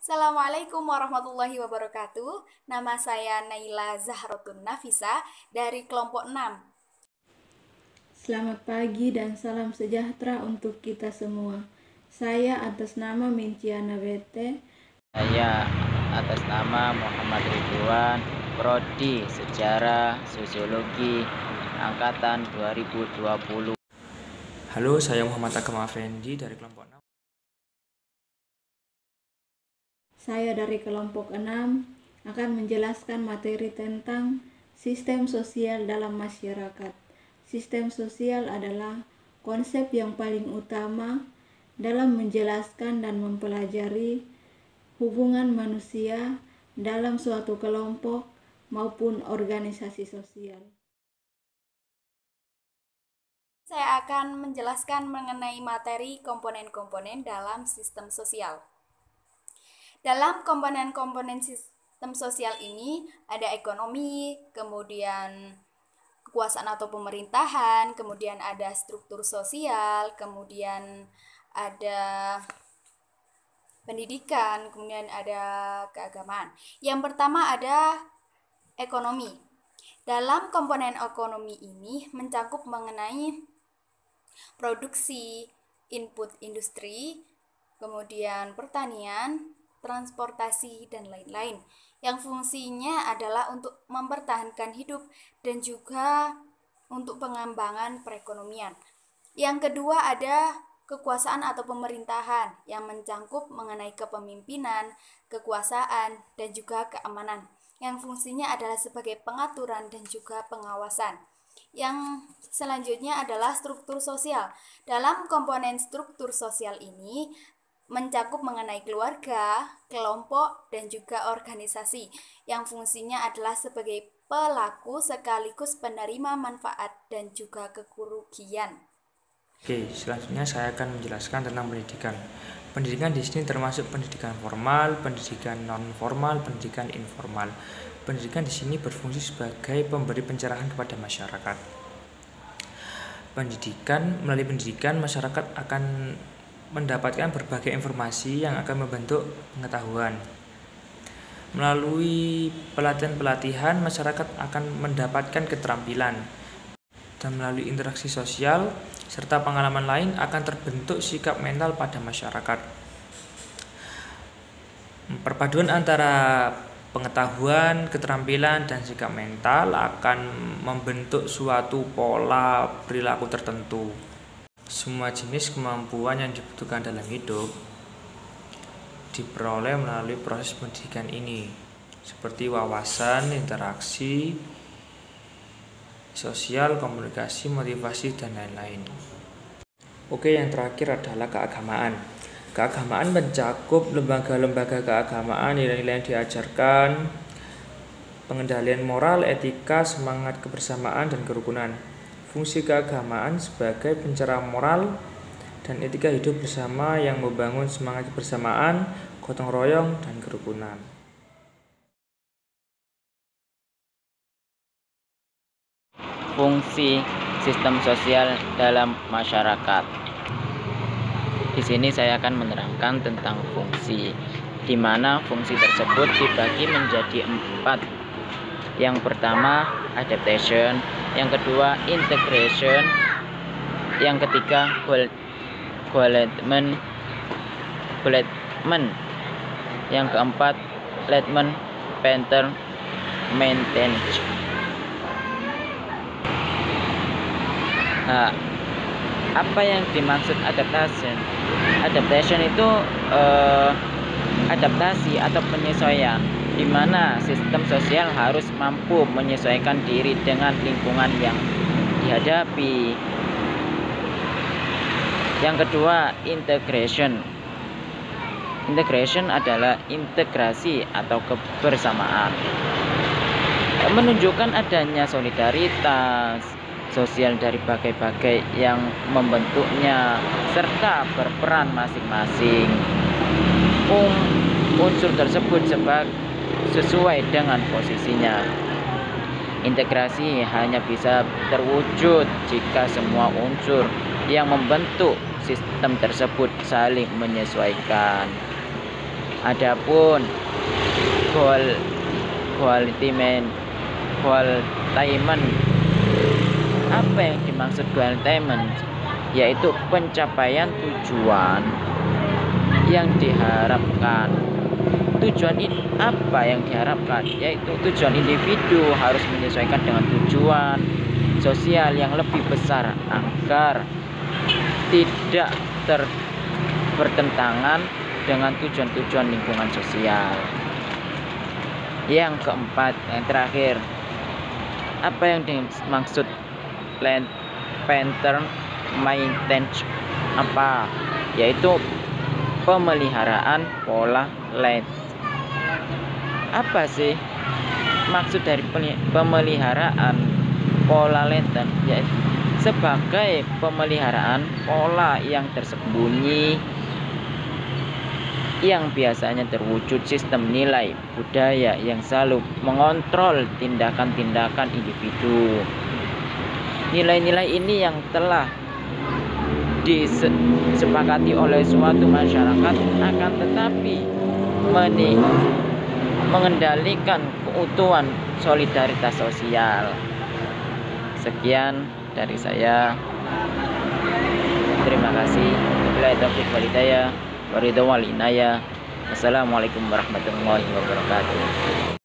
Assalamualaikum warahmatullahi wabarakatuh. Nama saya Naila Zahrotun Nafisa dari kelompok 6. Selamat pagi dan salam sejahtera untuk kita semua. Saya atas nama Minciana Bete. Saya atas nama Muhammad Ridwan, Prodi Sejarah Sosiologi Angkatan 2020. Halo, saya Muhammad Agam Afendi dari kelompok 6. Saya dari kelompok 6 akan menjelaskan materi tentang sistem sosial dalam masyarakat. Sistem sosial adalah konsep yang paling utama dalam menjelaskan dan mempelajari hubungan manusia dalam suatu kelompok maupun organisasi sosial. Saya akan menjelaskan mengenai materi komponen-komponen dalam sistem sosial. Dalam komponen-komponen sistem sosial ini ada ekonomi, kemudian kekuasaan atau pemerintahan, kemudian ada struktur sosial, kemudian ada pendidikan, kemudian ada keagamaan. Yang pertama ada ekonomi. Dalam komponen ekonomi ini mencakup mengenai produksi, input industri, kemudian pertanian, transportasi, dan lain-lain, yang fungsinya adalah untuk mempertahankan hidup dan juga untuk pengembangan perekonomian. Yang kedua ada kekuasaan atau pemerintahan yang mencakup mengenai kepemimpinan, kekuasaan, dan juga keamanan, yang fungsinya adalah sebagai pengaturan dan juga pengawasan. Yang selanjutnya adalah struktur sosial. Dalam komponen struktur sosial ini mencakup mengenai keluarga, kelompok, dan juga organisasi, yang fungsinya adalah sebagai pelaku sekaligus penerima manfaat dan juga kerugian. Oke, selanjutnya saya akan menjelaskan tentang pendidikan. Pendidikan di sini termasuk pendidikan formal, pendidikan non formal, pendidikan informal. Pendidikan di sini berfungsi sebagai pemberi pencerahan kepada masyarakat. Melalui pendidikan masyarakat akan mendapatkan berbagai informasi yang akan membentuk pengetahuan. Melalui pelatihan-pelatihan masyarakat akan mendapatkan keterampilan, dan melalui interaksi sosial serta pengalaman lain akan terbentuk sikap mental pada masyarakat. Perpaduan antara pengetahuan, keterampilan, dan sikap mental akan membentuk suatu pola perilaku tertentu. Semua jenis kemampuan yang dibutuhkan dalam hidup diperoleh melalui proses pendidikan ini, seperti wawasan, interaksi sosial, komunikasi, motivasi, dan lain-lain. Oke, yang terakhir adalah keagamaan. Keagamaan mencakup lembaga-lembaga keagamaan, nilai-nilai yang diajarkan, pengendalian moral, etika, semangat kebersamaan, dan kerukunan. Fungsi keagamaan sebagai pencerah moral dan etika hidup bersama yang membangun semangat kebersamaan, gotong royong, dan kerukunan. Fungsi sistem sosial dalam masyarakat. Di sini saya akan menerangkan tentang fungsi, di mana fungsi tersebut dibagi menjadi 4. Yang pertama adaptation, yang kedua integration, yang ketiga development, yang keempat maintenance. Nah, apa yang dimaksud adaptation? Adaptation itu adaptasi atau penyesuaian, di mana sistem sosial harus mampu menyesuaikan diri dengan lingkungan yang dihadapi. Yang kedua, integration. Integration adalah integrasi atau kebersamaan, menunjukkan adanya solidaritas sosial dari bagai-bagai yang membentuknya serta berperan masing-masing unsur tersebut sesuai dengan posisinya. Integrasi hanya bisa terwujud jika semua unsur yang membentuk sistem tersebut saling menyesuaikan. Adapun goaltainment, apa yang dimaksud goaltainment? Yaitu pencapaian tujuan yang diharapkan. Tujuan apa yang diharapkan? Yaitu tujuan individu harus menyesuaikan dengan tujuan sosial yang lebih besar agar tidak bertentangan dengan tujuan-tujuan lingkungan sosial. Yang keempat, yang terakhir, apa yang dimaksud pattern maintenance? Apa? Yaitu pemeliharaan pola latent. Apa sih maksud dari pemeliharaan pola latent? Yaitu sebagai pemeliharaan pola yang tersembunyi yang biasanya terwujud sistem nilai budaya yang selalu mengontrol tindakan-tindakan individu. Nilai-nilai ini yang telah disepakati oleh suatu masyarakat akan tetapi mengendalikan keutuhan solidaritas sosial. Sekian dari saya. Terima kasih. Wabillahi taufiq wal hidayah. Waridwan wal inayah. Wassalamualaikum warahmatullahi wabarakatuh.